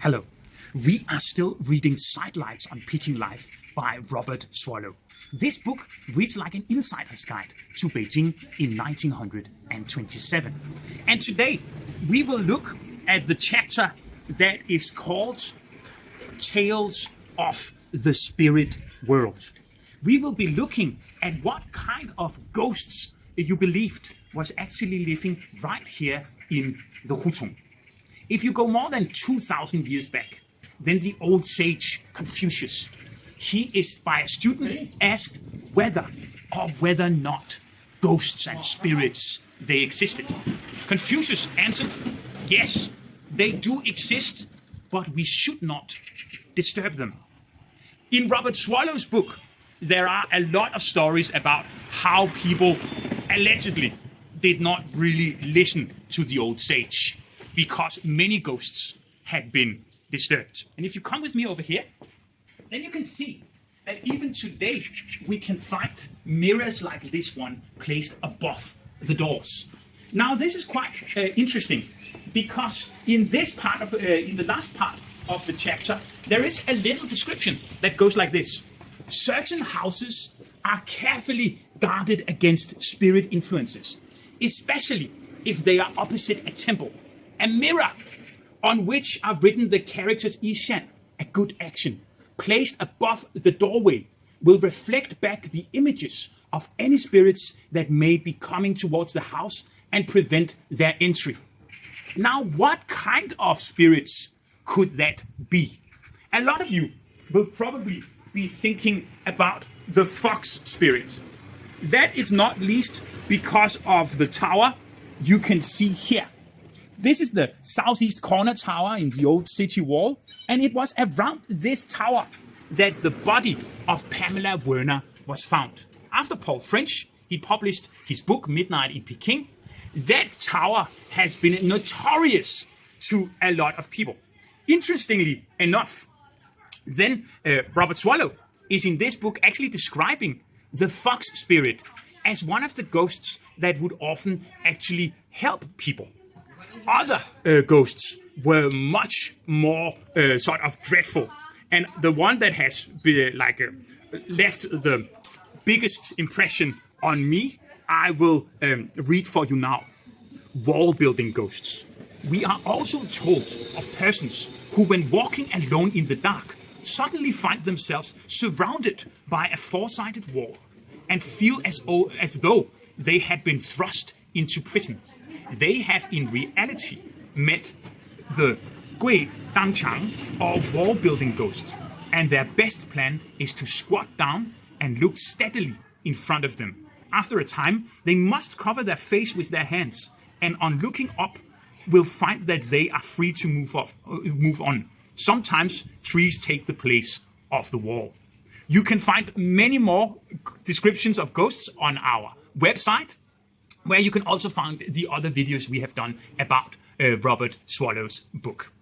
Hello. We are still reading Sidelights on Peking Life by Robert Swallow. This book reads like an insider's guide to Beijing in 1927. And today we will look at the chapter that is called Tales of the Spirit World. We will be looking at what kind of ghosts you believed was actually living right here in the Hutong. If you go more than 2,000 years back, then the old sage Confucius, he is by a student asked whether or not ghosts and spirits, they existed. Confucius answered, yes, they do exist, but we should not disturb them. In Robert Swallow's book, there are a lot of stories about how people allegedly did not really listen to the old sage because many ghosts had been disturbed. And if you come with me over here, then you can see that even today we can find mirrors like this one placed above the doors. Now this is quite interesting because in this part of in the last part of the chapter there is a little description that goes like this: certain houses are carefully guarded against spirit influences, especially if they are opposite a temple. A mirror on which are written the characters Ishan, a good action, placed above the doorway, will reflect back the images of any spirits that may be coming towards the house and prevent their entry. Now, what kind of spirits could that be? A lot of you will probably be thinking about the fox spirit. That is not least because of the tower you can see here. This is the southeast corner tower in the old city wall, and it was around this tower that the body of Pamela Werner was found. After Paul French, he published his book Midnight in Peking. That tower has been notorious to a lot of people. Interestingly enough, then Robert Swallow is in this book actually describing the fox spirit as one of the ghosts that would often actually help people. Other ghosts were much more sort of dreadful, and the one that has been, left the biggest impression on me, I will read for you now. Wall building ghosts. We are also told of persons who, when walking alone in the dark, suddenly find themselves surrounded by a four-sided wall and feel as though they had been thrust into prison. They have in reality met the Gui Dangchang, or wall-building ghost, and their best plan is to squat down and look steadily in front of them. After a time, they must cover their face with their hands, and on looking up, will find that they are free to move on. Sometimes trees take the place of the wall. You can find many more descriptions of ghosts on our website, where you can also find the other videos we have done about Robert Swallow's book.